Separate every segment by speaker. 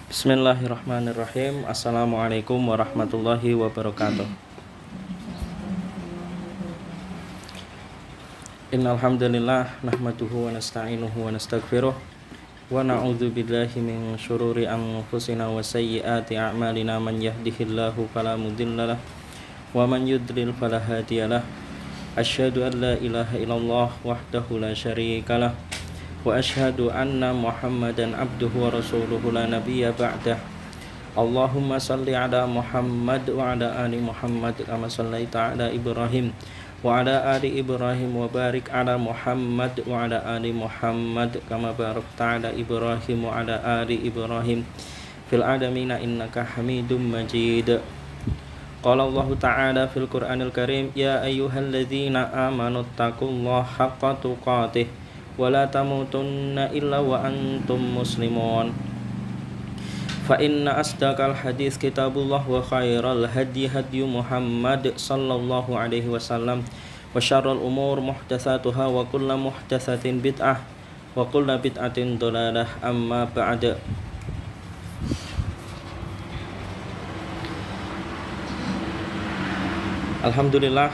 Speaker 1: Bismillahirrahmanirrahim. Assalamualaikum warahmatullahi wabarakatuh. Innal hamdalillah nahmaduhu wa nasta'inuhu wa nastaghfiruh wa na'udzu billahi min syururi anfusina wa sayyiati a'malina. Man yahdihillahu fala mudhillalah wa man yudlil fala hadiyalah. Asyhadu an la ilaha illallah wahdahu la syarikalah wa asyhadu anna Muhammadan abduhu wa rasuluhu la nabiyya ba'dah. Allahumma salli ala Muhammad wa ala ali Muhammad kama sallaita ala Ibrahim wa ala ali Ibrahim wa barik ala Muhammad wa ala ali Muhammad kama barakta ala Ibrahim wa ala ali Ibrahim fil alamina innaka Hamidum Majid. Qala Allah Ta'ala fil Qur'anil Karim, ya ayyuhalladzina amanu taqullaha haqqa tuqatih wa la tamutunna illa wa antum muslimun. Fa inna asdaqal hadis kitabullah wa khairal hadi hadi Muhammad sallallahu alaihi wasallam wa syarrul umur muhdatsatuha wa kullu muhdatsatin bid'ah wa kullu bid'atin dhalalah. Amma ba'd. Alhamdulillah,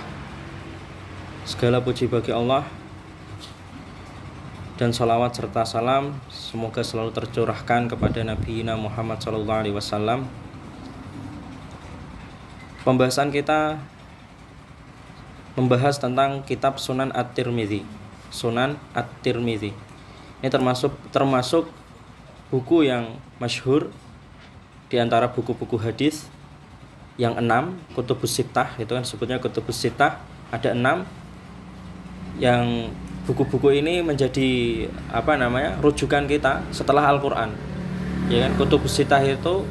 Speaker 1: segala puji bagi Allah dan salawat serta salam semoga selalu tercurahkan kepada Nabi Muhammad SAW. Pembahasan kita membahas tentang kitab Sunan At-Tirmidzi. Sunan At-Tirmidzi ini termasuk buku yang masyhur di antara buku-buku hadis yang 6, Kutubus Sittah, itu kan sebutnya Kutubus Sittah, ada 6 yang buku-buku ini menjadi rujukan kita setelah Al-Qur'an. Ya kan, Kutubus Sittah itu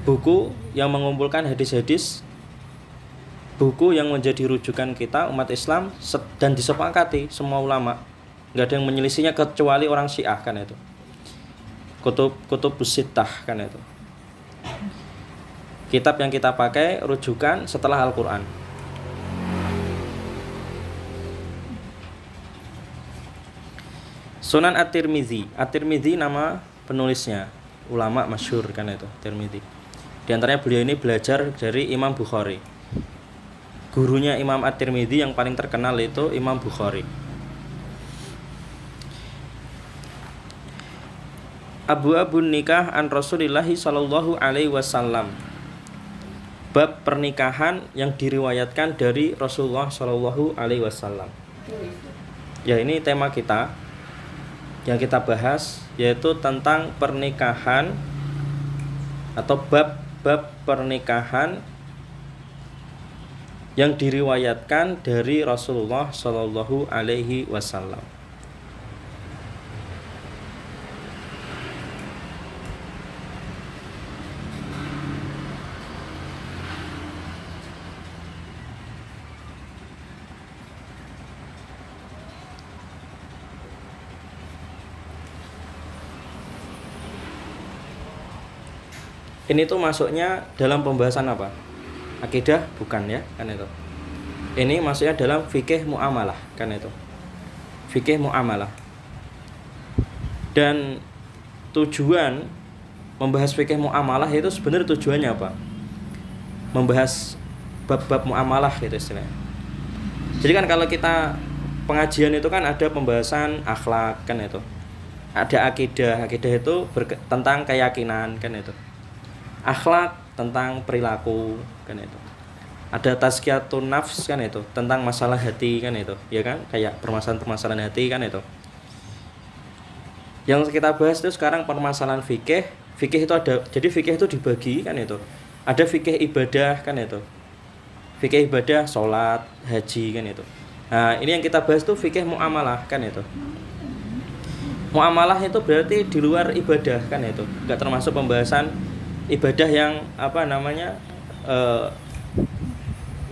Speaker 1: buku yang mengumpulkan hadis-hadis, buku yang menjadi rujukan kita umat Islam dan disepakati semua ulama. Enggak ada yang menyelisihinya kecuali orang Syiah kan itu. Kutubus Sittah kan itu. Kitab yang kita pakai rujukan setelah Al-Qur'an. Sunan At-Tirmidzi. At-Tirmidzi nama penulisnya, ulama masyhur kan itu, Tirmidzi. Di antaranya beliau ini belajar dari Imam Bukhari. Gurunya Imam At-Tirmidzi yang paling terkenal itu Imam Bukhari. Abwabun nikah an Rasulillahi sallallahu alaihi wasallam. Bab pernikahan yang diriwayatkan dari Rasulullah sallallahu alaihi wasallam. Ya, ini tema kita yang kita bahas, yaitu tentang pernikahan atau bab pernikahan yang diriwayatkan dari Rasulullah sallallahu alaihi wasallam. Ini tuh masuknya dalam pembahasan apa? Akidah bukan ya, kan itu. Ini masuknya dalam fikih muamalah, kan itu. Fikih muamalah. Dan tujuan membahas fikih muamalah itu sebenarnya tujuannya apa? Membahas bab-bab muamalah gitu istilahnya. Jadi kan kalau kita pengajian itu kan ada pembahasan akhlak kan itu. Ada akidah itu tentang keyakinan kan itu. Akhlak tentang perilaku kan itu. Ada tazkiyatun nafs kan itu, tentang masalah hati kan itu, ya kan, kayak permasalahan hati kan itu. Yang kita bahas itu sekarang permasalahan fikih. Fikih itu ada, jadi fikih itu dibagi kan itu. Ada fikih ibadah kan itu. Fikih ibadah salat, haji kan itu. Nah, ini yang kita bahas tuh fikih muamalah kan itu. Muamalah itu berarti di luar ibadah kan itu. Enggak termasuk pembahasan ibadah yang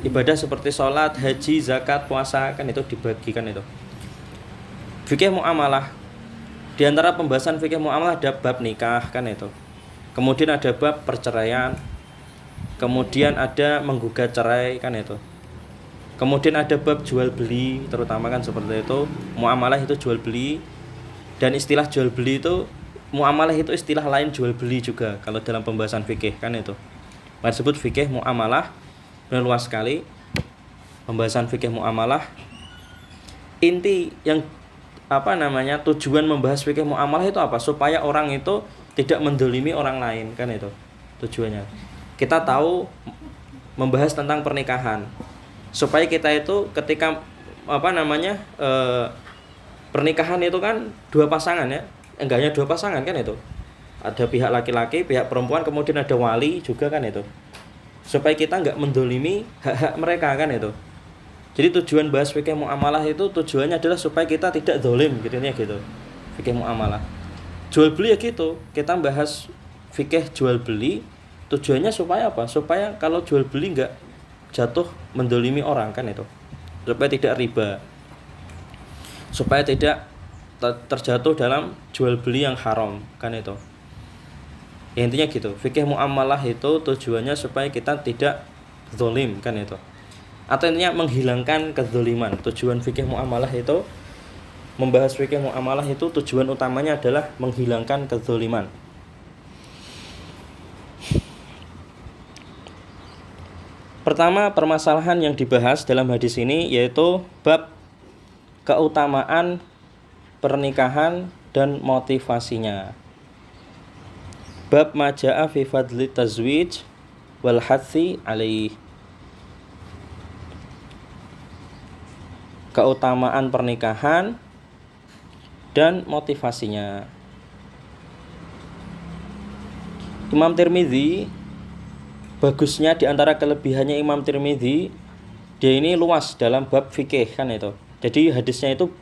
Speaker 1: ibadah seperti sholat, haji, zakat, puasa kan itu dibagikan itu. Fikih muamalah. Di antara pembahasan fikih muamalah ada bab nikah kan itu. Kemudian ada bab perceraian. Kemudian ada menggugat cerai kan itu. Kemudian ada bab jual beli, terutama kan seperti itu. Muamalah itu jual beli. Dan istilah jual beli itu muamalah itu istilah lain jual beli juga kalau dalam pembahasan fikih kan itu. Maka disebut fikih muamalah, benar luas sekali. Pembahasan fikih muamalah, inti yang tujuan membahas fikih muamalah itu apa? Supaya orang itu tidak mendolimi orang lain kan itu tujuannya. Kita tahu membahas tentang pernikahan supaya kita itu ketika pernikahan itu kan dua pasangan ya, enggak hanya dua pasangan kan itu, ada pihak laki-laki, pihak perempuan, kemudian ada wali juga kan itu, supaya kita enggak mendolimi hak-hak mereka kan itu. Jadi tujuan bahas fikih muamalah itu tujuannya adalah supaya kita tidak zalim gitu ya gitu. Fikih muamalah. Jual beli ya gitu. Kita bahas fikih jual beli tujuannya supaya apa? Supaya kalau jual beli enggak jatuh mendolimi orang kan itu. Supaya tidak riba. Supaya tidak terjatuh dalam jual beli yang haram kan itu. Ya, intinya gitu. Fikih muamalah itu tujuannya supaya kita tidak zalim kan itu. Atau intinya menghilangkan kezaliman. Tujuan fikih muamalah itu, membahas fikih muamalah itu tujuan utamanya adalah menghilangkan kezaliman. Pertama, permasalahan yang dibahas dalam hadis ini yaitu bab keutamaan pernikahan dan motivasinya. Bab majaa fi fadli tazwij wal hathi alaih. Keutamaan pernikahan dan motivasinya. Imam Tirmidzi, bagusnya di antara kelebihannya Imam Tirmidzi, dia ini luas dalam bab fikih kan itu. Jadi hadisnya itu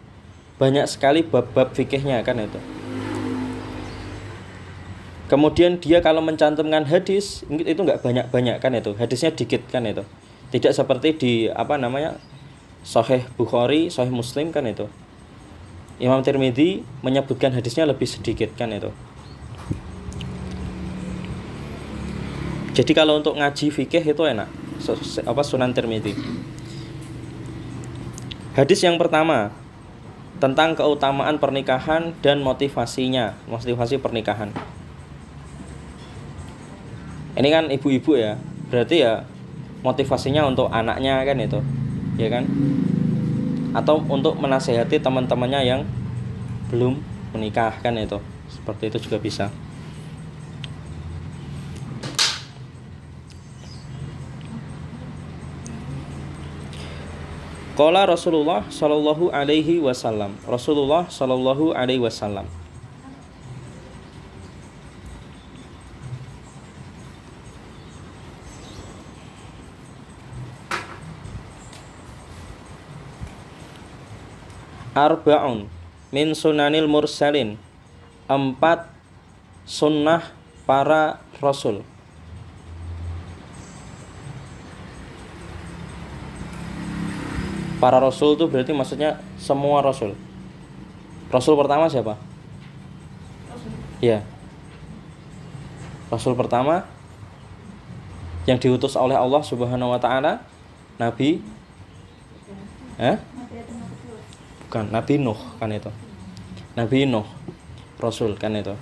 Speaker 1: banyak sekali bab-bab fikihnya kan itu. Kemudian dia kalau mencantumkan hadis itu enggak banyak-banyak kan itu. Hadisnya dikit kan itu. Tidak seperti di Sahih Bukhari, Sahih Muslim kan itu. Imam Tirmidzi menyebutkan hadisnya lebih sedikit kan itu. Jadi kalau untuk ngaji fikih itu enak. Sunan Tirmidzi. Hadis yang pertama tentang keutamaan pernikahan dan motivasinya, motivasi pernikahan. Ini kan ibu-ibu ya. Berarti ya motivasinya untuk anaknya kan itu. Ya kan, atau untuk menasehati teman-temannya yang belum menikah kan itu, seperti itu juga bisa. Qala Rasulullah sallallahu alaihi wasallam. Rasulullah sallallahu alaihi wasallam. Arba'un min sunanil mursalin. 4 sunnah para rasul. Para rasul itu berarti maksudnya semua rasul. Rasul pertama siapa? Iya. Rasul pertama yang diutus oleh Allah Subhanahu wa taala, Nabi bukan, Nabi Nuh kan itu. Nabi Nuh, Rasul kan itu.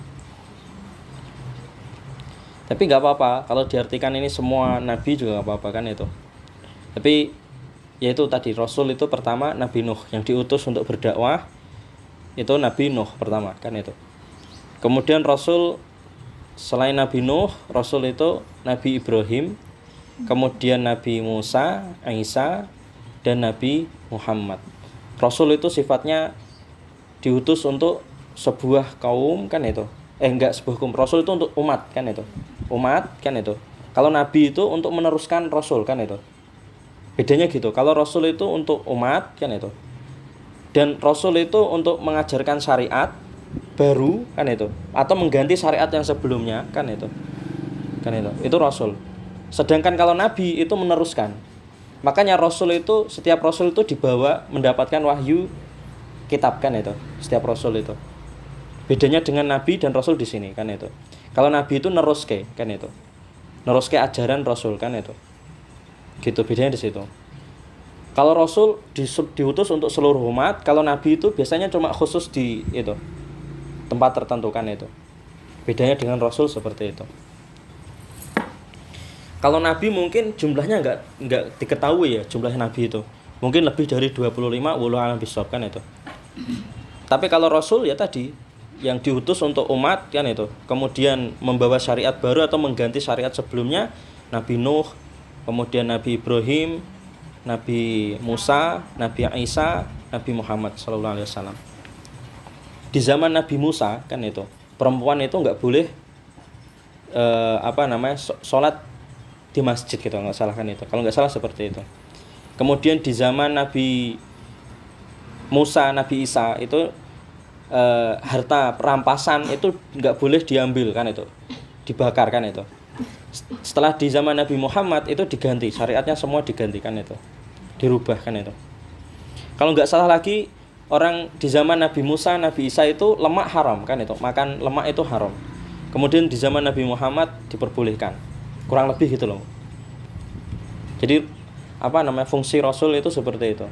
Speaker 1: Tapi enggak apa-apa kalau diartikan ini semua nabi juga enggak apa-apa kan itu. Tapi yaitu tadi Rasul itu pertama Nabi Nuh yang diutus untuk berdakwah, itu Nabi Nuh pertama kan itu. Kemudian Rasul selain Nabi Nuh, Rasul itu Nabi Ibrahim, kemudian Nabi Musa, Isa, dan Nabi Muhammad. Rasul itu sifatnya diutus untuk sebuah kaum kan itu. Enggak sebuah kaum. Rasul itu untuk umat kan itu. Umat kan itu. Kalau Nabi itu untuk meneruskan Rasul kan itu. Bedanya gitu. Kalau Rasul itu untuk umat kan itu. Dan Rasul itu untuk mengajarkan syariat baru kan itu. Atau mengganti syariat yang sebelumnya kan itu. Kan itu. Itu Rasul. Sedangkan kalau Nabi itu meneruskan. Makanya Rasul itu, setiap Rasul itu dibawa mendapatkan wahyu kitab kan itu. Setiap Rasul itu. Bedanya dengan Nabi dan Rasul di sini kan itu. Kalau Nabi itu neruske kan itu. Neruske ajaran Rasul kan itu. Gitu bedanya di situ. Kalau Rasul diutus untuk seluruh umat, kalau Nabi itu biasanya cuma khusus di itu tempat tertentu kan itu. Bedanya dengan Rasul seperti itu. Kalau Nabi mungkin jumlahnya nggak diketahui ya, jumlahnya Nabi itu. Mungkin lebih dari 25, wallahu a'lam bishawab kan itu. Tapi kalau Rasul ya tadi yang diutus untuk umat kan itu. Kemudian membawa syariat baru atau mengganti syariat sebelumnya, Nabi Nuh, kemudian Nabi Ibrahim, Nabi Musa, Nabi Isa, Nabi Muhammad sallallahu alaihi wasallam. Di zaman Nabi Musa kan itu, perempuan itu nggak boleh sholat di masjid gitu, nggak salah kan itu. Kalau nggak salah seperti itu. Kemudian di zaman Nabi Musa, Nabi Isa itu harta rampasan itu nggak boleh diambil kan itu, dibakar kan itu. Setelah di zaman Nabi Muhammad itu diganti, syariatnya semua digantikan itu, dirubah kan itu. Kalau nggak salah lagi, orang di zaman Nabi Musa, Nabi Isa itu lemak haram kan itu, makan lemak itu haram. Kemudian di zaman Nabi Muhammad diperbolehkan, kurang lebih gitu loh. Jadi fungsi Rasul itu seperti itu.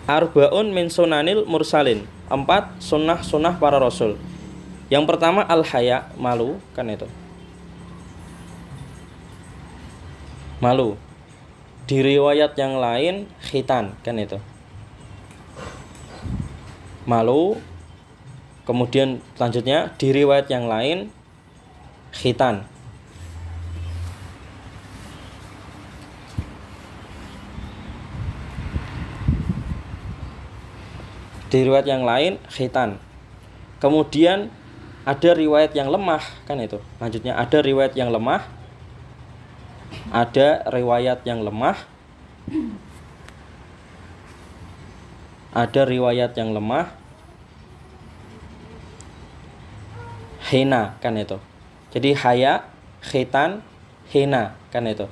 Speaker 1: Arba'un min sunanil mursalin, 4 sunnah para Rasul. Yang pertama al-haya, malu kan itu. Malu. Di riwayat yang lain khitan kan itu. Malu. Kemudian selanjutnya di riwayat yang lain khitan. Di riwayat yang lain khitan. Kemudian ada riwayat yang lemah kan itu. Lanjutnya ada riwayat yang lemah. Ada riwayat yang lemah. Ada riwayat yang lemah. Hina kan itu. Jadi haya, khitan, hina kan itu.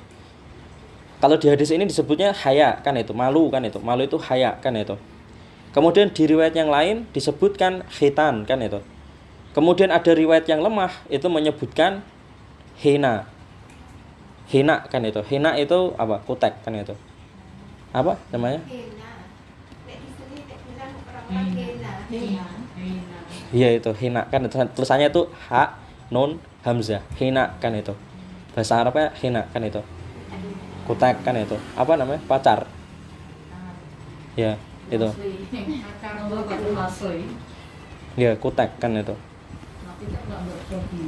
Speaker 1: Kalau di hadis ini disebutnya haya kan itu, malu kan itu. Malu itu haya kan itu. Kemudian di riwayat yang lain disebutkan khitan kan itu. Kemudian ada riwayat yang lemah itu menyebutkan hina. Hina kan itu. Hina itu apa? Kutek kan itu. Apa namanya? Iya itu hina kan, tulisannya itu ha nun hamzah, hina kan itu. Bahasa Arabnya hina kan itu. Kutek kan itu. Apa namanya? Pacar. Ya, itu. Ya, kutek kan itu.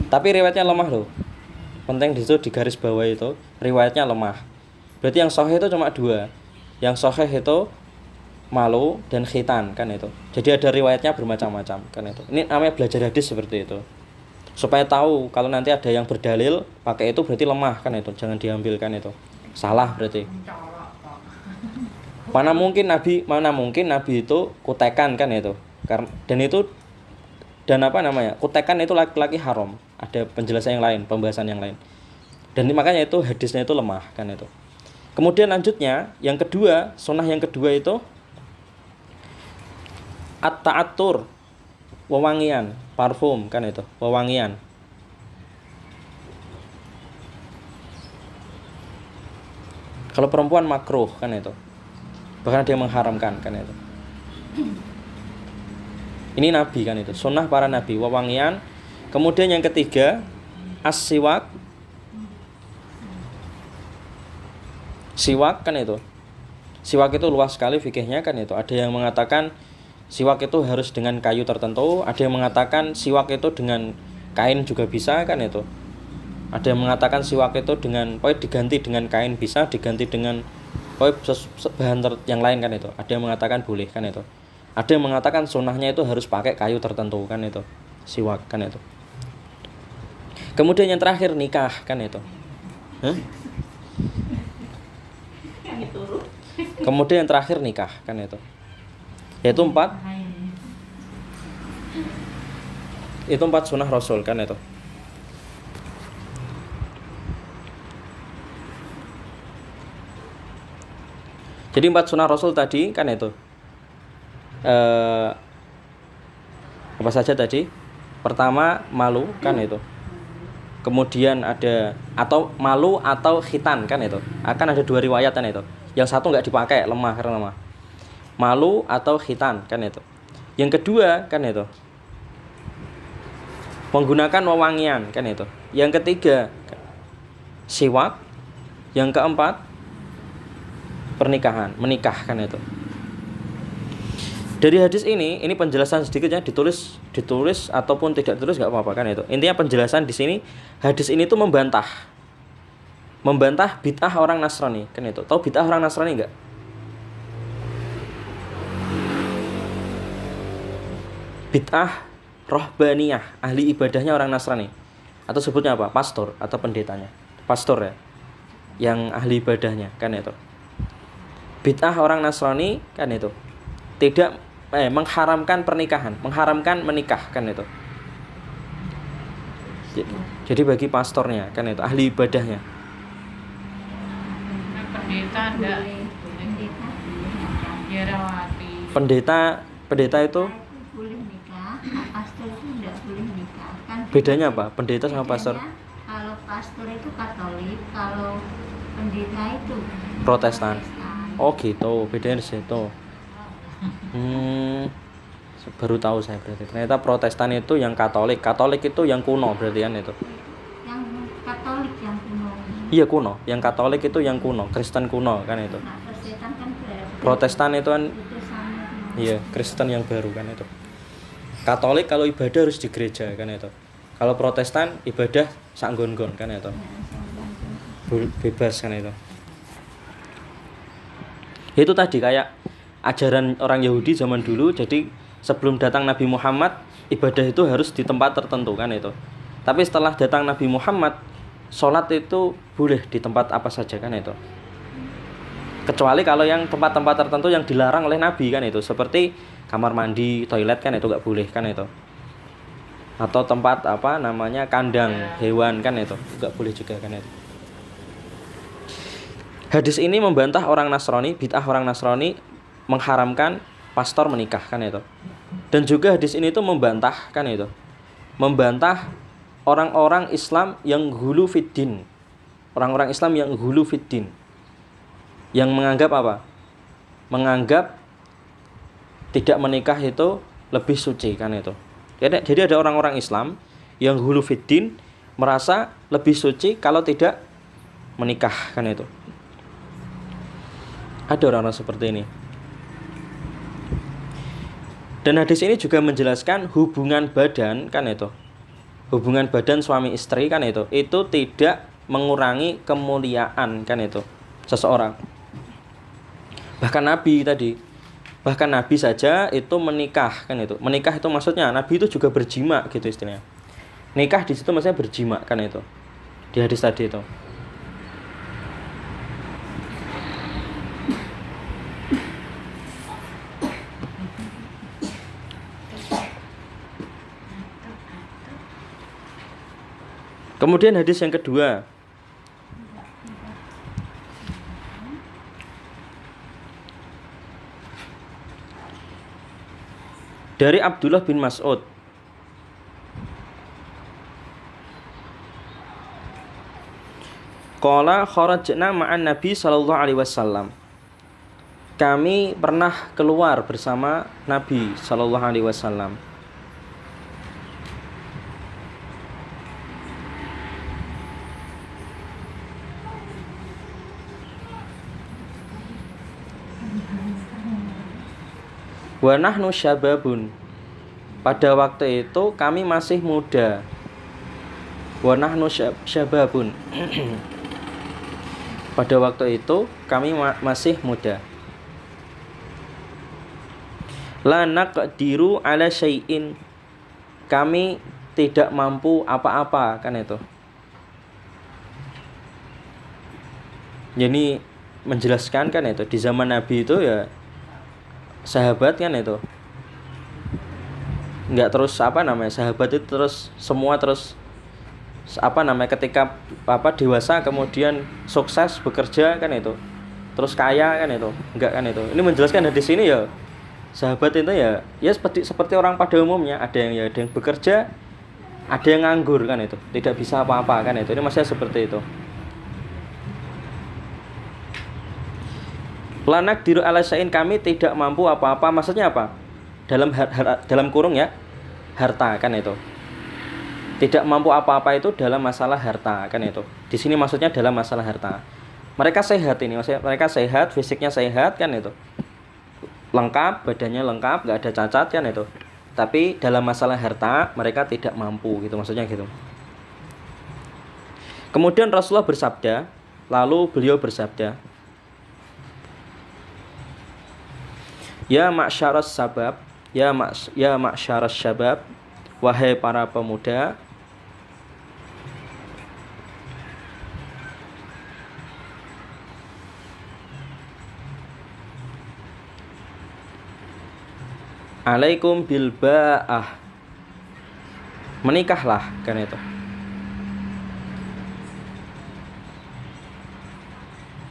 Speaker 1: Tapi riwayatnya lemah loh. Penting di situ di garis bawah itu riwayatnya lemah. Berarti yang sahih itu cuma 2. Yang sahih itu malu dan khitan kan itu. Jadi ada riwayatnya bermacam-macam kan itu. Ini namanya belajar hadis seperti itu. Supaya tahu kalau nanti ada yang berdalil pakai itu berarti lemah kan itu. Jangan diambil kan itu. Salah berarti. Mana mungkin Nabi itu kutekan kan itu. Kutekan itu laki-laki haram. Ada penjelasan yang lain, pembahasan yang lain. Dan makanya itu hadisnya itu lemah kan itu. Kemudian lanjutnya yang kedua, sunnah yang kedua itu at-ta'attur, wewangian, parfum kan itu, wewangian. Kalau perempuan makruh kan itu. Bahkan dia mengharamkan kan itu. Ini Nabi kan itu, sunnah para Nabi, wewangian. Kemudian yang ketiga as-siwak. Siwak kan itu. Siwak itu luas sekali fikihnya kan itu. Ada yang mengatakan siwak itu harus dengan kayu tertentu, ada yang mengatakan siwak itu dengan kain juga bisa kan itu. Ada yang mengatakan siwak itu diganti dengan kain bisa, diganti dengan bahan yang lain kan itu. Ada yang mengatakan boleh kan itu. Ada yang mengatakan sunnahnya itu harus pakai kayu tertentu kan itu. Siwak kan itu. Kemudian yang terakhir nikah kan itu. Kemudian yang terakhir nikah kan itu. Yaitu 4. Itu 4 sunnah Rasul kan itu. Jadi 4 sunnah Rasul tadi kan itu. Apa saja tadi? Pertama malu kan itu. Kemudian ada atau malu atau khitan kan itu. Akan ada 2 riwayat kan itu. Yang satu enggak dipakai, lemah karena lemah. malu atau khitan kan itu. Yang kedua kan itu menggunakan wewangian kan itu. Yang ketiga siwak. Yang keempat pernikahan, menikah kan itu. Dari hadis ini penjelasan sedikitnya ditulis ataupun tidak ditulis nggak apa-apa kan itu. Intinya penjelasan di sini hadis ini tuh membantah bid'ah orang Nasrani kan itu. Tahu bid'ah orang Nasrani nggak? Bid'ah rohbaniyah, ahli ibadahnya orang Nasrani. Atau sebutnya apa? Pastor atau pendetanya. Pastor ya, yang ahli ibadahnya kan itu. Bid'ah orang Nasrani kan itu tidak mengharamkan pernikahan, mengharamkan menikah kan itu. Jadi bagi pastornya kan itu, ahli ibadahnya. Pendeta itu
Speaker 2: boleh nikah, pastor itu tidak boleh nikah. Kan
Speaker 1: bedanya apa? Pendeta sama pastor?
Speaker 2: Kalau pastor itu Katolik, kalau pendeta itu
Speaker 1: Protestan. Oh gitu, bedanya di situ. Baru tahu saya berarti. Ternyata Protestan itu yang Katolik itu yang kuno berarti kan itu.
Speaker 2: Yang Katolik yang kuno.
Speaker 1: Iya kuno, yang Katolik itu yang kuno, Kristen kuno kan itu.
Speaker 2: Nah, Protestan kan
Speaker 1: Protestan itu kan iya, Kristen yang baru kan itu. Katolik kalau ibadah harus di gereja kan itu. Kalau Protestan ibadah sak nggon-nggon kan itu. Bebas kan itu. Itu tadi kayak ajaran orang Yahudi zaman dulu. Jadi sebelum datang Nabi Muhammad, ibadah itu harus di tempat tertentu kan itu. Tapi setelah datang Nabi Muhammad, sholat itu boleh di tempat apa saja kan itu. Kecuali kalau yang tempat-tempat tertentu yang dilarang oleh Nabi kan itu, seperti kamar mandi, toilet kan itu gak boleh kan itu. Atau tempat kandang hewan kan itu gak boleh juga kan itu. Hadis ini membantah orang Nasrani, bid'ah orang Nasrani mengharamkan pastor menikah kan itu. Dan juga hadis ini tuh membantah kan itu. Membantah orang-orang Islam yang ghulu fiddin. Orang-orang Islam yang ghulu fiddin. Yang menganggap apa? Menganggap tidak menikah itu lebih suci kan itu. Jadi ada orang-orang Islam yang ghulu fiddin merasa lebih suci kalau tidak menikah kan itu. Ada orang-orang seperti ini. Dan hadis ini juga menjelaskan hubungan badan kan itu. Hubungan badan suami istri kan itu tidak mengurangi kemuliaan kan itu seseorang. Bahkan Nabi saja itu menikah kan itu. Menikah itu maksudnya Nabi itu juga berjima gitu istilahnya. Nikah di situ maksudnya berjima kan itu. Di hadis tadi itu. Kemudian hadis yang kedua. Dari Abdullah bin Mas'ud. Qala kharajna ma'an Nabi sallallahu alaihi wasallam. Kami pernah keluar bersama Nabi sallallahu alaihi wasallam. Wa nahnu syababun. Pada waktu itu kami masih muda. Wa nahnu syababun. Pada waktu itu kami masih muda. La naqdiru ala syai'in. Kami tidak mampu apa-apa kan itu. Jadi menjelaskan kan itu di zaman Nabi itu ya sahabat kan itu nggak terus sahabat itu terus semua terus ketika dewasa kemudian sukses bekerja kan itu terus kaya kan itu enggak kan itu. Ini menjelaskan hadis ini ya sahabat itu ya seperti orang pada umumnya, ada yang bekerja, ada yang nganggur kan itu, tidak bisa apa-apa kan itu. Ini maksudnya seperti itu. Lanak diru ala syai'in, kami tidak mampu apa-apa. Maksudnya apa? Dalam kurung ya, harta kan itu. Tidak mampu apa-apa itu dalam masalah harta kan itu. Di sini maksudnya dalam masalah harta. Mereka sehat ini, maksudnya mereka sehat, fisiknya sehat kan itu. Lengkap, badannya lengkap, nggak ada cacat kan itu. Tapi dalam masalah harta mereka tidak mampu gitu, maksudnya gitu. Kemudian Rasulullah bersabda, lalu beliau bersabda, ya ma'syaras sabab, ya ma'syaras syabab, wahai para pemuda, alaikum bil ba'ah, menikahlah kan itu.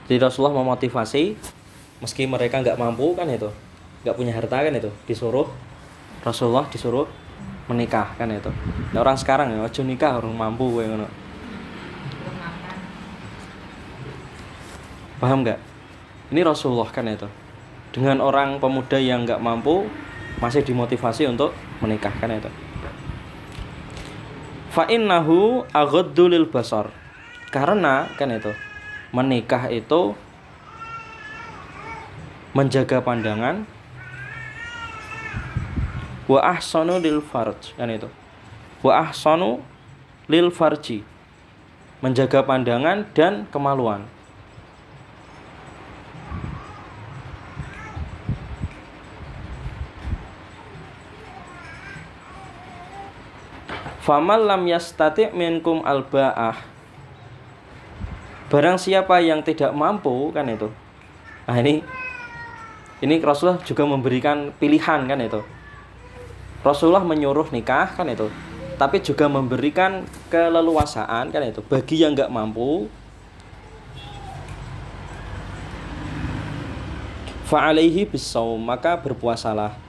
Speaker 1: Jadi Rasulullah memotivasi, meski mereka nggak mampu kan itu, nggak punya harta kan itu, Rasulullah disuruh menikah kan itu. Nah, orang sekarang ya ojo nikah orang mampu kayak ngono. Paham nggak? Ini Rasulullah kan itu. Dengan orang pemuda yang nggak mampu masih dimotivasi untuk menikah kan itu. Fa innahu aghaddu lil basar. Karena kan itu menikah itu menjaga pandangan, wa ahsanu lil farj kan itu. Wa ahsanu lil farji, menjaga pandangan dan kemaluan. Faman lam yastati' minkum alba'ah, barang siapa yang tidak mampu kan itu. Nah ini Rasulullah juga memberikan pilihan kan itu. Rasulullah menyuruh nikah kan itu, tapi juga memberikan keleluasaan kan itu bagi yang nggak mampu. Fa'alaihi bisawm, maka berpuasalah.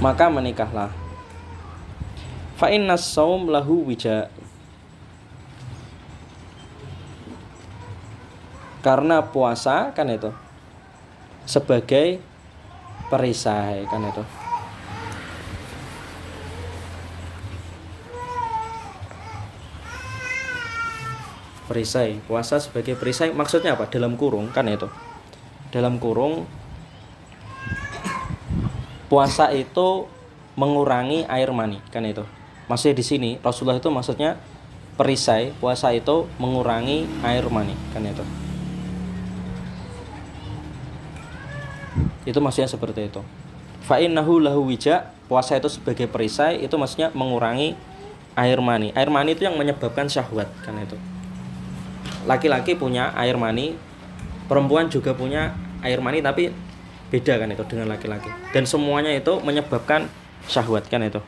Speaker 1: Maka menikahlah. Fa innas saum lahu wija, karena puasa kan itu sebagai perisai kan itu. Perisai, puasa sebagai perisai maksudnya apa? Dalam kurung kan itu. Dalam kurung puasa itu mengurangi air mani kan itu. Maksudnya di sini Rasulullah itu maksudnya perisai, puasa itu mengurangi air mani kan itu. Itu maksudnya seperti itu. Fa innahu lahu wija, puasa itu sebagai perisai, itu maksudnya mengurangi air mani. Air mani itu yang menyebabkan syahwat kan itu. Laki-laki punya air mani, perempuan juga punya air mani, tapi beda kan itu dengan laki-laki. Dan semuanya itu menyebabkan syahwat kan itu.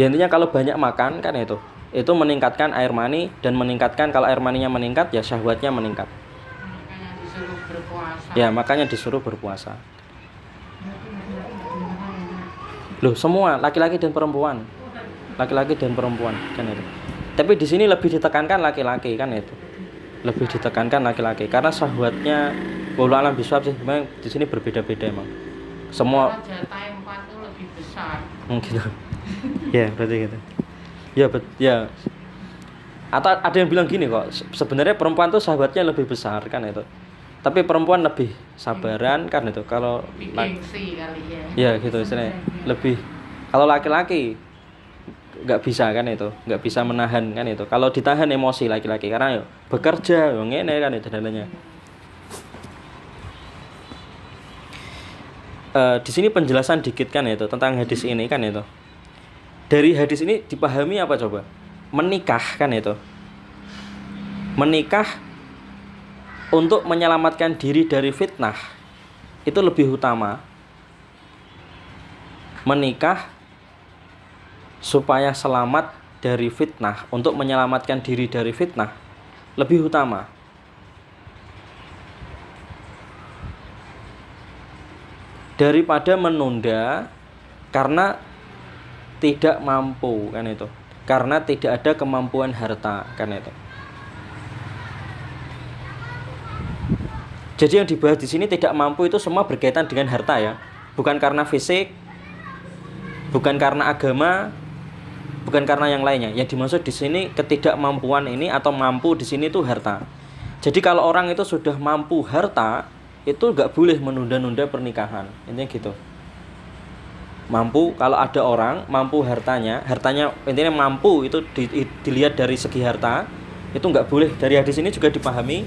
Speaker 1: Ya intinya kalau banyak makan kan itu meningkatkan air mani, dan meningkatkan, kalau air maninya meningkat ya syahwatnya meningkat.
Speaker 2: Makanya disuruh berpuasa.
Speaker 1: Ya makanya disuruh berpuasa. Loh semua laki-laki dan perempuan, laki-laki dan perempuan kan itu. Tapi di sini lebih ditekankan laki-laki kan itu, lebih ditekankan laki-laki karena syahwatnya wallahu alam bisawab sih, memang di sini berbeda-beda emang. Semua
Speaker 2: jatah 4 itu lebih besar.
Speaker 1: Gitu. Ya, berarti gitu. Ya, ya. Atau ada yang bilang gini kok, sebenarnya perempuan tuh sahabatnya lebih besar kan itu. Tapi perempuan lebih sabaran kan itu. Kalau
Speaker 2: gengsi kali ya.
Speaker 1: Ya gitu istilahnya. Lebih, kalau laki-laki nggak bisa kan itu, nggak bisa menahan kan itu. Kalau ditahan emosi laki-laki karena yo bekerja yo ngene kan itu dalilnya. Di sini penjelasan dikit kan itu tentang hadis ini kan itu. Dari hadis ini dipahami apa coba? Menikah kan itu. Menikah untuk menyelamatkan diri dari fitnah itu lebih utama. Menikah supaya selamat dari fitnah, untuk menyelamatkan diri dari fitnah lebih utama daripada menunda karena tidak mampu kan itu. karena tidak ada kemampuan harta, kan itu. Jadi yang dibahas di sini tidak mampu itu semua berkaitan dengan harta ya, bukan karena fisik, bukan karena agama, bukan karena yang lainnya. Yang dimaksud di sini ketidakmampuan ini atau mampu di sini itu harta. Jadi kalau orang itu sudah mampu harta, itu nggak boleh menunda-nunda pernikahan, intinya gitu. Mampu, kalau ada orang mampu hartanya intinya mampu itu dilihat dari segi harta, itu nggak boleh. Dari hadis ini juga dipahami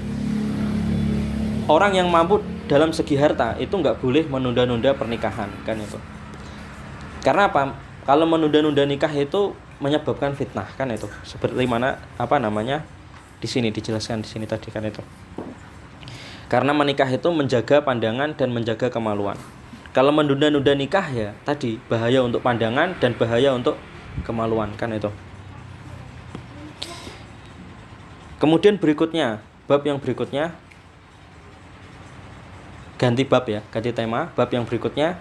Speaker 1: orang yang mampu dalam segi harta itu nggak boleh menunda-nunda pernikahan, kan itu. Karena apa? Kalau menunda-nunda nikah itu menyebabkan fitnah, kan itu. Seperti mana di sini dijelaskan di sini tadi, kan itu. Karena menikah itu menjaga pandangan dan menjaga kemaluan. Kalau menunda-nunda nikah ya tadi bahaya untuk pandangan dan bahaya untuk kemaluan, kan itu. Kemudian berikutnya, bab yang berikutnya, ganti bab ya, ganti tema. Bab yang berikutnya,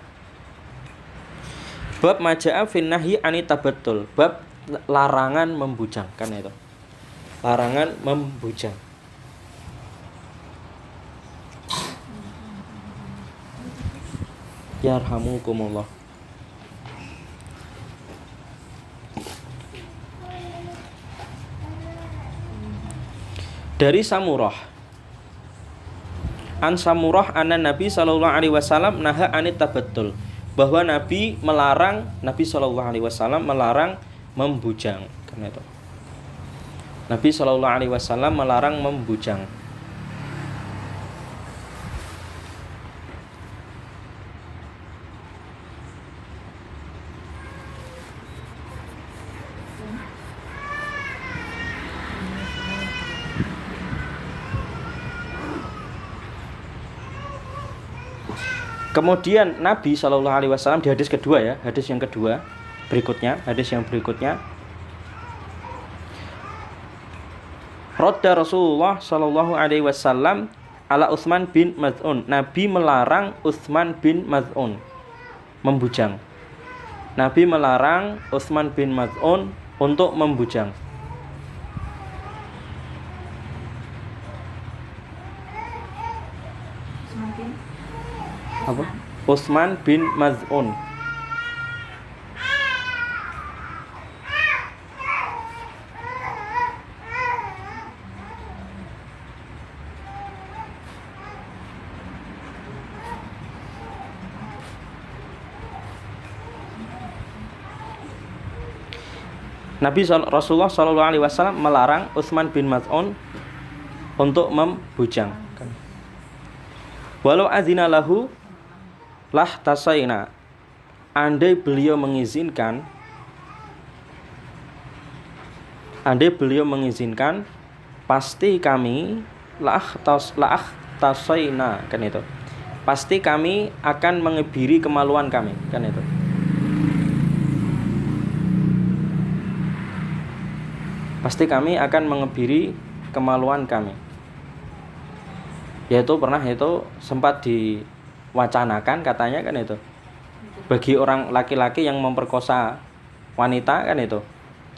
Speaker 1: bab maja'a fin nahyi anit tabattul, bab larangan membujang, kan itu. Larangan membujang. Yarhamukumullah. Dari Samurah, An Samurah anna Nabi sallallahu alaihi wasallam naha anit tabattul, bahwa Nabi sallallahu alaihi wasallam melarang membujang, karena itu. Nabi sallallahu alaihi wasallam melarang membujang. Kemudian Nabi Shallallahu Alaihi Wasallam di hadis kedua ya, hadis yang berikutnya, Rodda Rasulullah Shallallahu Alaihi Wasallam ala Utsman bin Maz'un, Nabi melarang Utsman bin Maz'un membujang. Nabi melarang Utsman bin Maz'un untuk membujang. Apa? Utsman bin Maz'un. Rasulullah Shallallahu Alaihi Wasallam melarang Utsman bin Maz'un untuk membujang. Walau azina lahu lah tasaina, andai beliau mengizinkan, pasti kami tasaina, kan itu. Pasti kami akan mengebiri kemaluan kami, kan itu. Pasti kami akan mengebiri kemaluan kami. Yaitu pernah itu sempat diwacanakan katanya, kan itu, bagi orang laki-laki yang memperkosa wanita, kan itu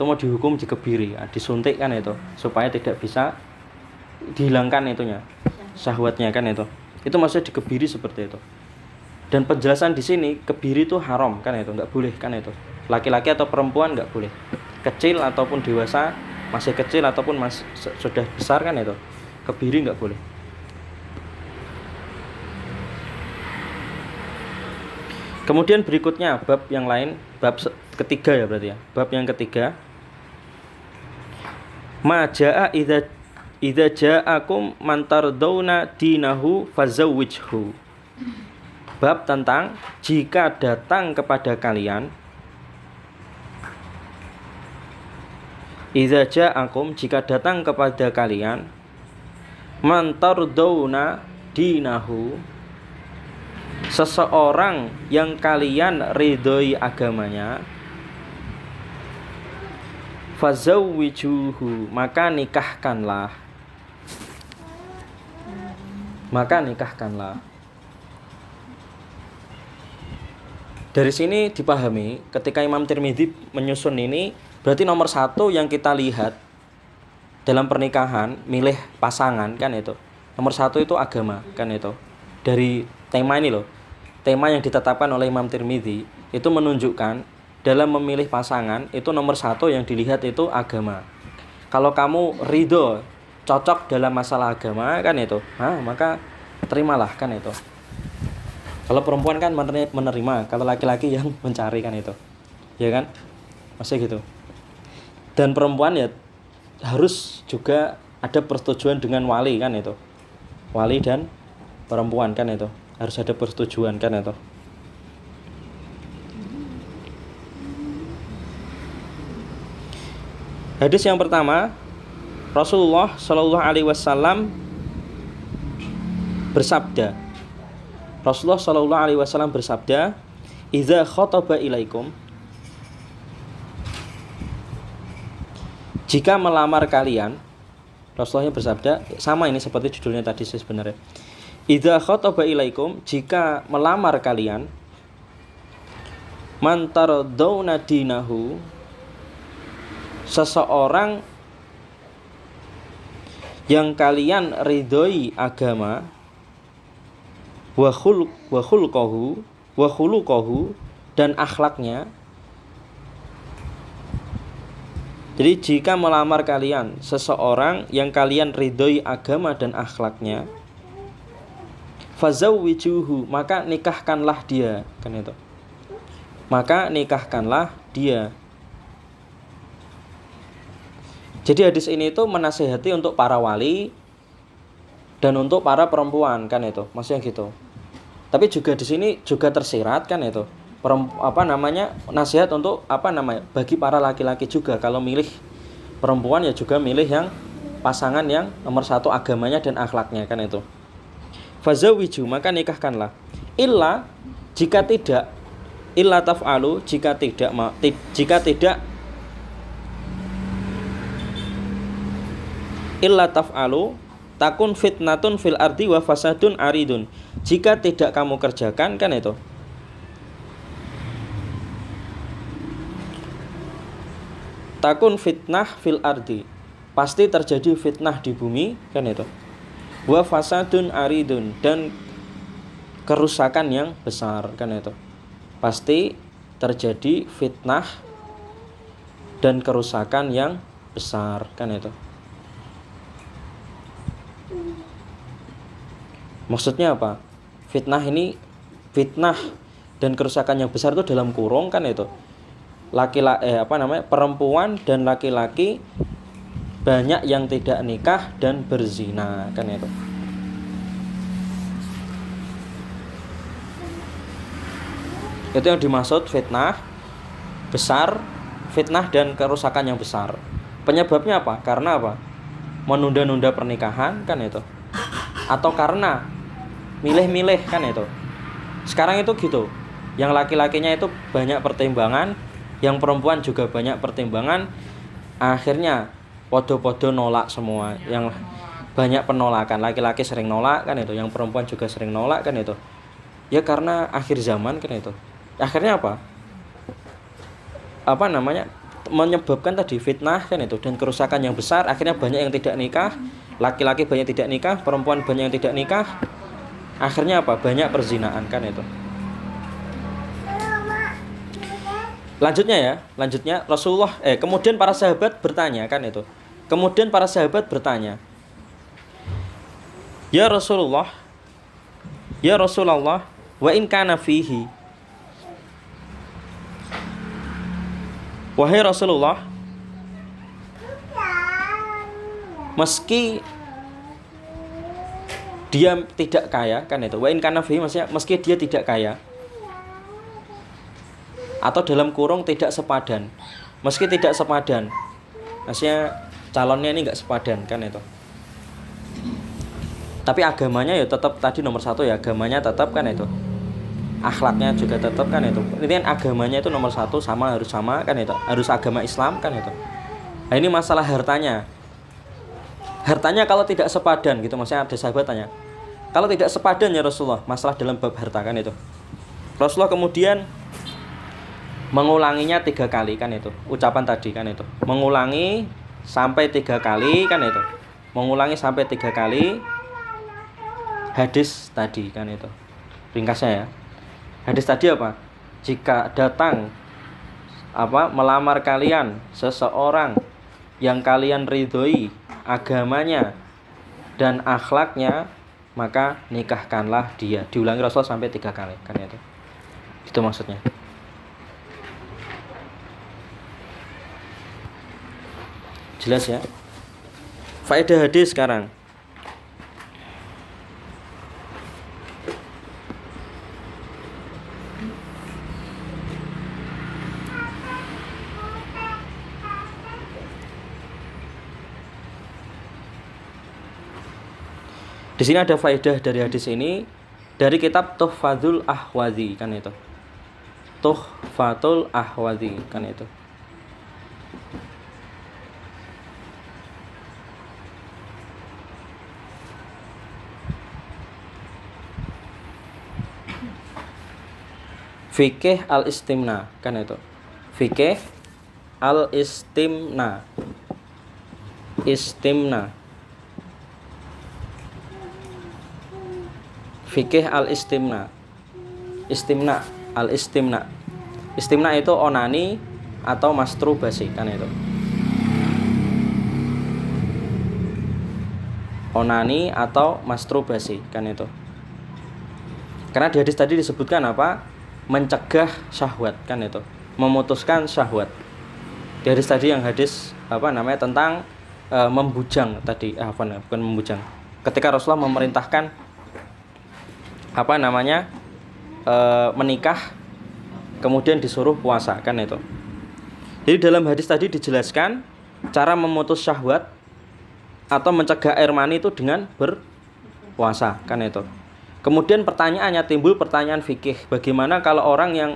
Speaker 1: mau dihukum dikebiri, disuntik, kan itu, supaya tidak bisa dihilangkan itunya syahwatnya, kan itu maksudnya dikebiri seperti itu. Dan penjelasan di sini kebiri itu haram, kan itu, nggak boleh, kan itu, laki-laki atau perempuan nggak boleh, kecil ataupun dewasa, masih kecil ataupun sudah besar, kan itu, kebiri nggak boleh. Kemudian berikutnya bab yang lain, bab ketiga ya berarti ya. Bab yang ketiga, ma jaa idza ja'akum man tardawna dinahu fazawwijhu. Bab tentang jika datang kepada kalian, idza ja'akum, jika datang kepada kalian, man tardawna dinahu, seseorang yang kalian ridhoi agamanya, fazawwijuhu, maka nikahkanlah. Dari sini dipahami ketika Imam Tirmidzi menyusun ini, Berarti nomor satu yang kita lihat dalam pernikahan, milih pasangan kan itu. Nomor satu itu agama kan itu. Dari tema ini loh, tema yang ditetapkan oleh Imam Tirmidzi itu menunjukkan dalam memilih pasangan itu nomor satu yang dilihat itu agama. Kalau kamu ridho, cocok dalam masalah agama kan itu, maka terimalah kan itu. Kalau perempuan kan menerima, kalau laki-laki yang mencari kan itu, ya kan, masih gitu. Dan perempuan ya harus juga ada persetujuan dengan wali kan itu, wali dan perempuan kan itu harus ada persetujuan kan itu. Hadis yang pertama, Rasulullah Shallallahu Alaihi Wasallam bersabda. Rasulullah Shallallahu Alaihi Wasallam bersabda, "Idza khotaba ilaikum," jika melamar kalian, Rasulullah bersabda, sama ini seperti judulnya tadi sebenarnya. Idza khotaba ilaikum, jika melamar kalian, man tardawna dinahu, seseorang yang kalian ridhoi agama, wa khuluquhu dan akhlaknya. Jadi jika melamar kalian seseorang yang kalian ridhoi agama dan akhlaknya, fazawwijuhu, maka nikahkanlah dia kan itu. Maka nikahkanlah dia. Jadi hadis ini itu menasihati untuk para wali dan untuk para perempuan kan itu, maksudnya gitu. Tapi juga di sini juga tersirat kan itu, nasihat untuk bagi para laki-laki juga, kalau milih perempuan ya juga milih yang pasangan yang nomor satu agamanya dan akhlaknya kan itu. Fazawiju, maka nikahkanlah. Illa taf'alu, jika tidak illa taf'alu takun fitnatun fil ardi wa fasadun aridun. Jika tidak kamu kerjakan kan itu, takun fitnah fil ardi, pasti terjadi fitnah di bumi kan itu. Wa fasadun aridun, dan kerusakan yang besar kan itu. Pasti terjadi fitnah dan kerusakan yang besar kan itu. Maksudnya apa? Fitnah dan kerusakan yang besar itu dalam kurung kan itu. Perempuan dan laki-laki banyak yang tidak nikah dan berzina kan itu. Itu yang dimaksud fitnah besar, fitnah dan kerusakan yang besar. Penyebabnya apa? Karena apa? Menunda-nunda pernikahan kan itu. Atau karena milih-milih kan itu. Sekarang itu gitu. Yang laki-lakinya itu banyak pertimbangan, yang perempuan juga banyak pertimbangan. Akhirnya podo-podo nolak semua. Yang banyak penolakan, laki-laki sering nolak kan itu, yang perempuan juga sering nolak kan itu. Ya karena akhir zaman kan itu. Akhirnya apa? Menyebabkan tadi fitnah kan itu dan kerusakan yang besar. Akhirnya banyak yang tidak nikah, laki-laki banyak tidak nikah, perempuan banyak yang tidak nikah. Akhirnya apa? Banyak perzinaan kan itu. Lanjutnya kemudian para sahabat bertanya kan itu. Kemudian para sahabat bertanya, Ya Rasulullah, wa in kana fihi. Wahai Rasulullah, meski dia tidak kaya kan itu. Wa in kana fihi maksudnya meski dia tidak kaya, atau dalam kurung tidak sepadan. Meski tidak sepadan, maksudnya calonnya ini enggak sepadan kan itu. Tapi agamanya ya tetap tadi nomor satu ya, agamanya tetap kan itu. Akhlaknya juga tetap kan itu. Ini kan agamanya itu nomor satu, harus sama kan itu. Harus agama Islam kan itu. Nah ini masalah hartanya. Hartanya kalau tidak sepadan gitu, maksudnya ada sahabat tanya, kalau tidak sepadan ya Rasulullah, masalah dalam bab harta kan itu. Rasulullah kemudian mengulanginya 3 kali kan itu. Ucapan tadi kan itu. Mengulangi sampai 3 kali kan itu. Mengulangi sampai 3 kali hadis tadi kan itu. Ringkasnya ya. Hadis tadi apa? Jika datang melamar kalian seseorang yang kalian ridhoi agamanya dan akhlaknya, maka nikahkanlah dia. Diulangi Rasul sampai 3 kali kan itu. Itu maksudnya. Jelas ya. Faedah hadis sekarang. Di sini ada faedah dari hadis ini dari kitab Tuhfatul Ahwazi kan itu. Tuhfatul Ahwazi kan itu. Fikih al-istimna kan itu. Fikih al-istimna. Istimna. Fikih al-istimna. Istimna, al-istimna. Istimna itu onani atau masturbasi kan itu. Onani atau masturbasi kan itu. Karena di hadis tadi disebutkan apa? Mencegah syahwat kan itu. Memutuskan syahwat. Di hadis tadi yang hadis tentang membujang tadi, bukan membujang. Ketika Rasulullah memerintahkan menikah kemudian disuruh puasa kan itu. Jadi dalam hadis tadi dijelaskan cara memutus syahwat atau mencegah air mani itu dengan berpuasa kan itu. Kemudian pertanyaannya timbul pertanyaan fikih, bagaimana kalau orang yang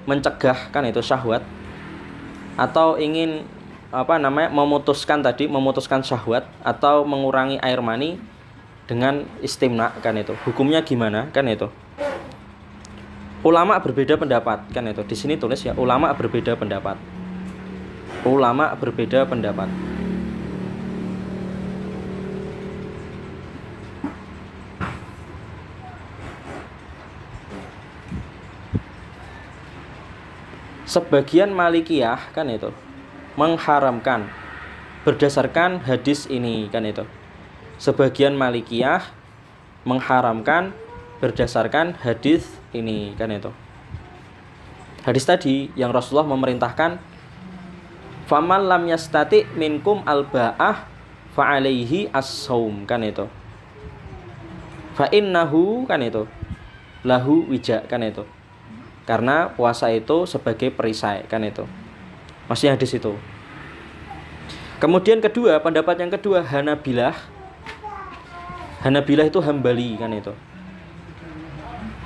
Speaker 1: mencegah kan itu syahwat atau ingin memutuskan syahwat atau mengurangi air mani dengan istimna kan itu. Hukumnya gimana kan itu? Ulama berbeda pendapat kan itu. Di sini tulis ya, ulama berbeda pendapat. Ulama berbeda pendapat. Sebagian Malikiyah kan itu mengharamkan berdasarkan hadis ini kan itu. Sebagian Malikiyah mengharamkan berdasarkan hadis ini kan itu. Hadis tadi yang Rasulullah memerintahkan faman lam yastati minkum alba'ah fa alaihi as-saum kan itu. Fa innahu kan itu lahu wija kan itu. Karena puasa itu sebagai perisai kan itu. Maksudnya hadis itu. Kemudian kedua, pendapat yang kedua Hanabilah. Hanabilah itu Hambali kan itu.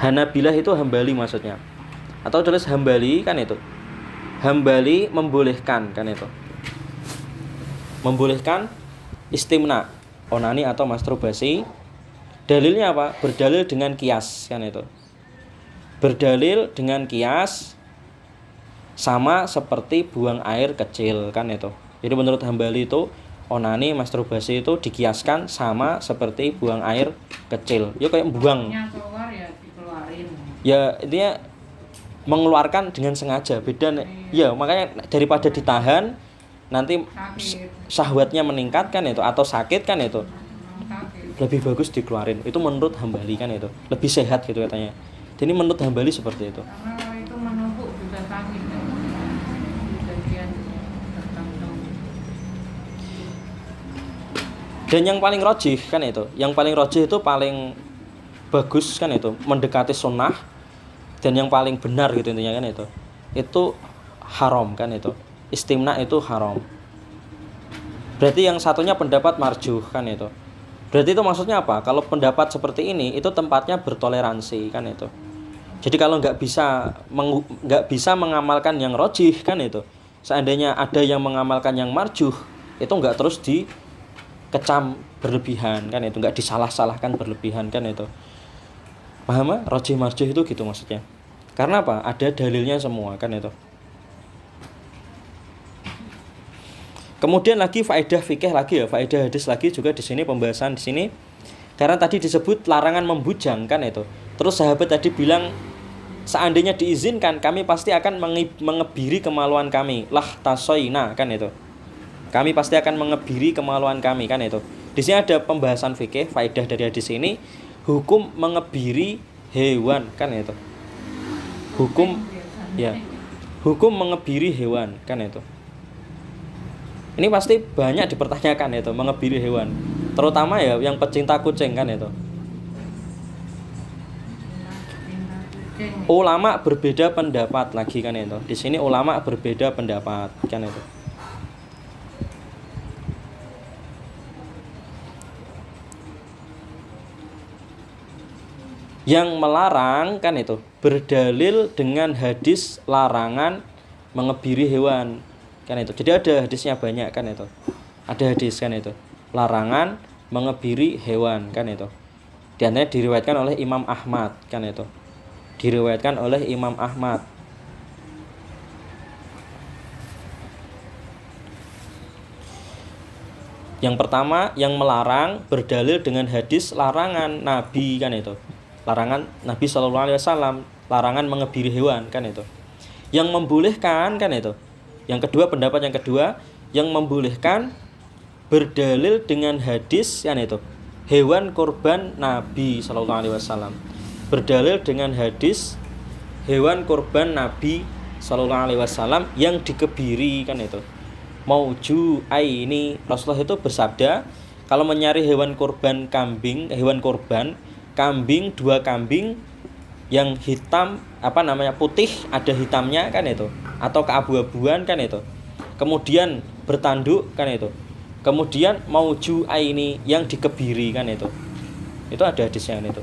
Speaker 1: Hanabilah itu Hambali maksudnya. Atau tulis Hambali kan itu. Hambali membolehkan kan itu. Membolehkan istimna, onani atau masturbasi. Dalilnya apa? Berdalil dengan kias kan itu. Berdalil dengan kias sama seperti buang air kecil kan itu. Jadi menurut Hambali itu onani, masturbasi itu dikiaskan sama seperti buang air kecil. Ya kayak buang. Ya intinya mengeluarkan dengan sengaja. Beda ya, makanya daripada ditahan nanti syahwatnya meningkat kan itu atau sakit kan itu. Lebih bagus dikeluarin. Itu menurut Hambali kan itu. Lebih sehat gitu katanya. Jadi menurut Hambali seperti itu.
Speaker 3: Karena itu menumpuk juga sakit kan. Bagian tertentu.
Speaker 1: Dan yang paling rajih kan itu. Yang paling rajih itu paling bagus kan itu. Mendekati sunnah. Dan yang paling benar gitu intinya kan itu. Itu haram kan itu. Istimna itu haram. Berarti yang satunya pendapat marjuh kan itu. Berarti itu maksudnya apa? Kalau pendapat seperti ini itu tempatnya bertoleransi kan itu. Jadi kalau nggak bisa mengamalkan yang rojih kan itu. Seandainya ada yang mengamalkan yang marjuh, itu nggak terus dikecam berlebihan kan itu, nggak disalah-salahkan berlebihan kan itu. Paham? Rojih marjuh itu gitu maksudnya. Karena apa? Ada dalilnya semua kan itu. Kemudian lagi faedah fikih lagi ya, faedah hadis lagi juga di sini, pembahasan di sini. Karena tadi disebut larangan membujang kan itu. Terus sahabat tadi bilang seandainya diizinkan kami pasti akan mengebiri kemaluan kami. Lah tasoina kan itu. Kami pasti akan mengebiri kemaluan kami kan itu. Di sini ada pembahasan fikih, faedah dari hadis ini, hukum mengebiri hewan kan itu. Hukum ya. Hukum mengebiri hewan kan itu. Ini pasti banyak dipertanyakan itu, mengebiri hewan. Terutama ya yang pecinta kucing kan itu. Ulama berbeda pendapat lagi kan itu. Di sini ulama berbeda pendapat kan itu. Yang melarang kan itu berdalil dengan hadis larangan mengebiri hewan kan itu. Jadi ada hadisnya banyak kan itu. Ada hadis kan itu. Larangan mengebiri hewan kan itu. Di antaranya diriwayatkan oleh Imam Ahmad kan itu. Diriwayatkan oleh Imam Ahmad. Yang pertama yang melarang berdalil dengan hadis larangan Nabi kan itu. Larangan Nabi SAW, larangan mengebiri hewan kan itu. Yang membolehkan kan itu. Yang kedua, pendapat yang kedua, yang membolehkan berdalil dengan hadis kan itu. Hewan kurban Nabi SAW. Berdalil dengan hadis hewan kurban Nabi SAW yang dikebiri kan itu. Mauju aini, Rasulullah itu bersabda, kalau mencari hewan kurban kambing, hewan kurban kambing, 2 kambing yang hitam putih ada hitamnya kan itu, atau keabu-abuan kan itu, kemudian bertanduk kan itu, kemudian mauju aini yang dikebiri kan itu ada hadisnya kan itu.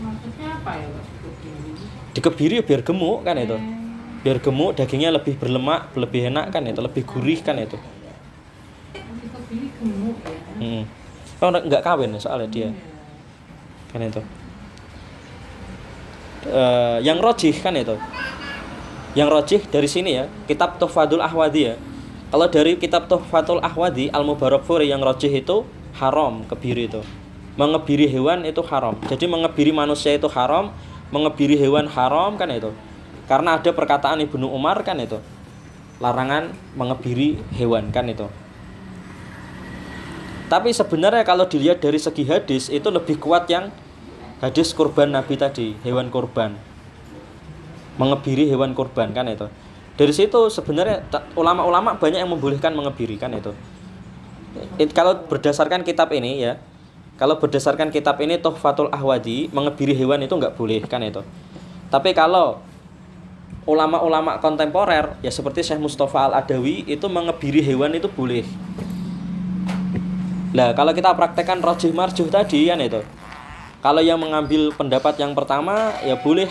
Speaker 3: Maksudnya apa ya Pak?
Speaker 1: Dikebiri biar gemuk kan itu, biar gemuk, dagingnya lebih berlemak, lebih enak kan itu, lebih gurih kan itu.
Speaker 3: Dikebiri gemuk ya.
Speaker 1: Oh nggak kawin soalnya dia kan itu. Yang rojih kan itu, yang rojih dari sini ya, kitab Tuhfatul Ahwadi ya. Kalau dari kitab Tuhfatul Ahwadi Al-Mubarakfuri, yang rojih itu haram kebiri itu, mengebiri hewan itu haram. Jadi mengebiri manusia itu haram, mengebiri hewan haram kan itu. Karena ada perkataan Ibnu Umar kan itu, larangan mengebiri hewan kan itu. Tapi sebenarnya kalau dilihat dari segi hadis itu lebih kuat yang hadis kurban Nabi tadi, hewan kurban, mengebiri hewan kurban kan itu. Dari situ sebenarnya ulama-ulama banyak yang membolehkan mengebiri kan itu. Kalau berdasarkan kitab ini ya, kalau berdasarkan kitab ini Tuhfatul Ahwadi, mengebiri hewan itu nggak boleh kan itu. Tapi kalau ulama-ulama kontemporer ya seperti Syekh Mustafa Al-Adawi itu mengebiri hewan itu boleh. Nah, kalau kita praktekkan rojih marjuh tadi kan itu, kalau yang mengambil pendapat yang pertama ya boleh,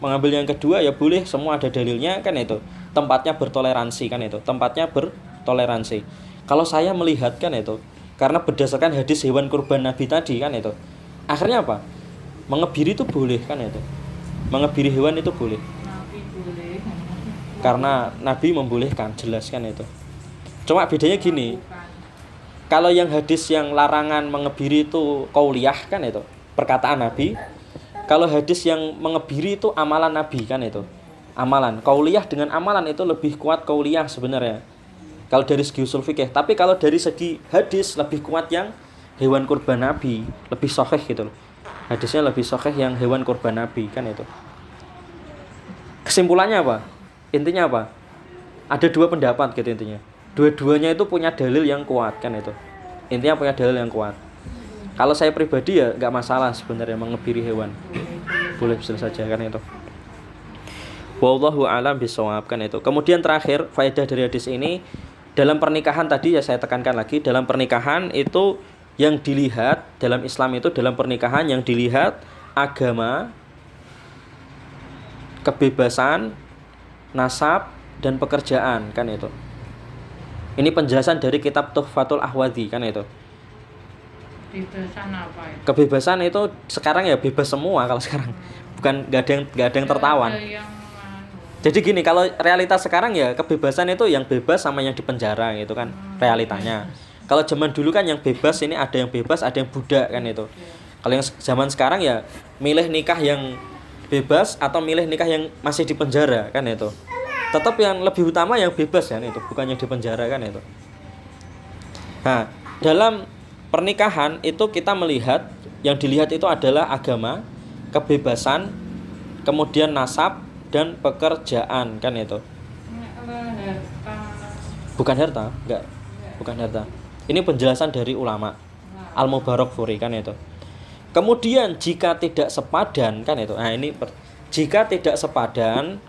Speaker 1: mengambil yang kedua ya boleh, semua ada dalilnya kan itu. Tempatnya bertoleransi kan itu, tempatnya bertoleransi. Kalau saya melihat kan itu, karena berdasarkan hadis hewan kurban Nabi tadi kan itu, akhirnya apa? Mengebiri itu boleh kan itu, mengebiri hewan itu boleh.
Speaker 3: Nabi boleh.
Speaker 1: Karena Nabi membolehkan, jelas kan itu. Cuma bedanya gini, kalau yang hadis yang larangan mengebiri itu qauliyah kan itu, perkataan Nabi. Kalau hadis yang mengebiri itu amalan Nabi kan itu, amalan. Qauliyah dengan amalan itu lebih kuat qauliyah sebenarnya, kalau dari segi usul fikih. Tapi kalau dari segi hadis lebih kuat yang hewan kurban Nabi, lebih sahih gitu loh. Hadisnya lebih sahih yang hewan kurban Nabi kan itu. Kesimpulannya apa? Intinya apa? Ada 2 pendapat gitu intinya. Dua-duanya itu punya dalil yang kuat kan itu. Intinya punya dalil yang kuat. Kalau saya pribadi ya nggak masalah sebenarnya mengebiri hewan. Boleh bisa saja kan itu. Wallahu a'lam bishawab kan itu. Kemudian terakhir faedah dari hadis ini, dalam pernikahan tadi ya saya tekankan lagi, dalam pernikahan itu yang dilihat dalam Islam itu, dalam pernikahan yang dilihat agama, kebebasan, nasab dan pekerjaan kan itu. Ini penjelasan dari kitab Tuhfatul Ahwadi kan itu.
Speaker 3: Kebebasan apa itu?
Speaker 1: Kebebasan itu sekarang ya bebas semua kalau sekarang. Bukan nggak ada yang tertawan. Jadi gini, kalau realitas sekarang ya kebebasan itu yang bebas sama yang dipenjara gitu kan realitanya. Kalau zaman dulu kan yang bebas ini ada yang bebas, ada yang budak kan itu. Kalau yang zaman sekarang ya milih nikah yang bebas atau milih nikah yang masih di penjara kan itu. Tetap yang lebih utama yang bebas kan itu, bukan yang di penjara kan itu. Nah, dalam pernikahan itu kita melihat yang dilihat itu adalah agama, kebebasan, kemudian nasab dan pekerjaan kan itu. Bukan harta, enggak. Bukan harta. Ini penjelasan dari ulama Al-Mubarakfuri kan itu. Kemudian jika tidak sepadan kan itu. Nah, ini jika tidak sepadan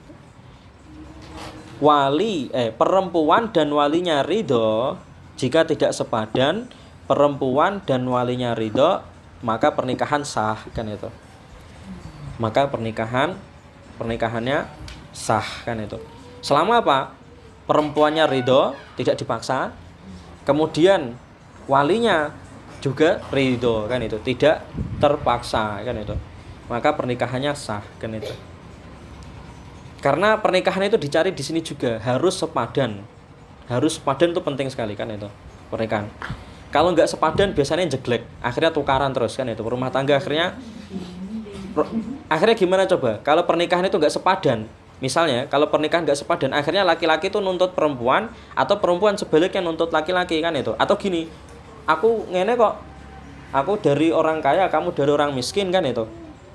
Speaker 1: perempuan dan walinya ridho, jika tidak sepadan perempuan dan walinya ridho, maka pernikahan sah kan itu. Maka pernikahannya sah kan itu. Selama apa? Perempuannya ridho, tidak dipaksa. Kemudian walinya juga ridho kan itu, tidak terpaksa kan itu. Maka pernikahannya sah kan itu. Karena pernikahan itu dicari di sini juga harus sepadan. Harus sepadan itu penting sekali kan itu pernikahan. Kalau nggak sepadan biasanya jeglek, akhirnya tukaran terus kan itu. Rumah tangga akhirnya gimana coba? Kalau pernikahan itu nggak sepadan, misalnya kalau pernikahan nggak sepadan, akhirnya laki-laki itu nuntut perempuan atau perempuan sebaliknya nuntut laki-laki kan itu. Atau gini, aku ngene kok, aku dari orang kaya, kamu dari orang miskin kan itu.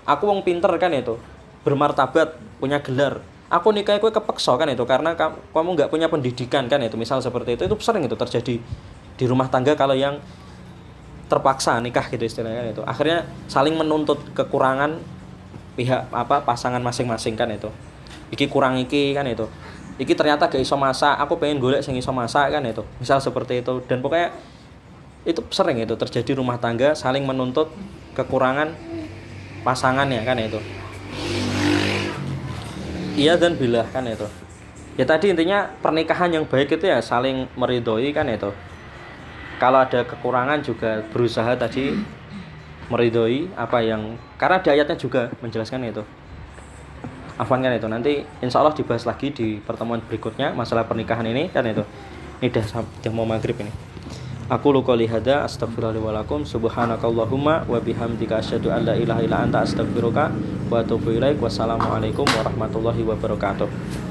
Speaker 1: Aku wong pinter kan itu, bermartabat, punya gelar. Aku nikah kowe kepeksa kan itu karena kamu nggak punya pendidikan kan itu. Misal seperti itu sering itu terjadi di rumah tangga kalau yang terpaksa nikah gitu istilahnya itu. Akhirnya saling menuntut kekurangan pihak pasangan masing-masing kan itu. Iki kurang iki kan itu. Iki ternyata gak iso masak, aku pengen golek sing iso masak kan itu. Misal seperti itu dan pokoknya itu sering itu terjadi rumah tangga saling menuntut kekurangan pasangannya kan itu. Iya dan billah kan itu. Ya tadi intinya pernikahan yang baik itu ya saling meridhoi kan itu. Kalau ada kekurangan juga berusaha tadi meridhoi apa yang, karena di ayatnya juga menjelaskan itu. Afwan kan itu. Nanti insya Allah dibahas lagi di pertemuan berikutnya masalah pernikahan ini kan itu. Ini udah mau maghrib ini. Aku qouli hadza astaghfirullahi wa lakum subhanakallahumma wa bihamdika asyhadu an la ilaha illa anta astaghfiruka wa atubu ilaik. Wassalamualaikum warahmatullahi wabarakatuh.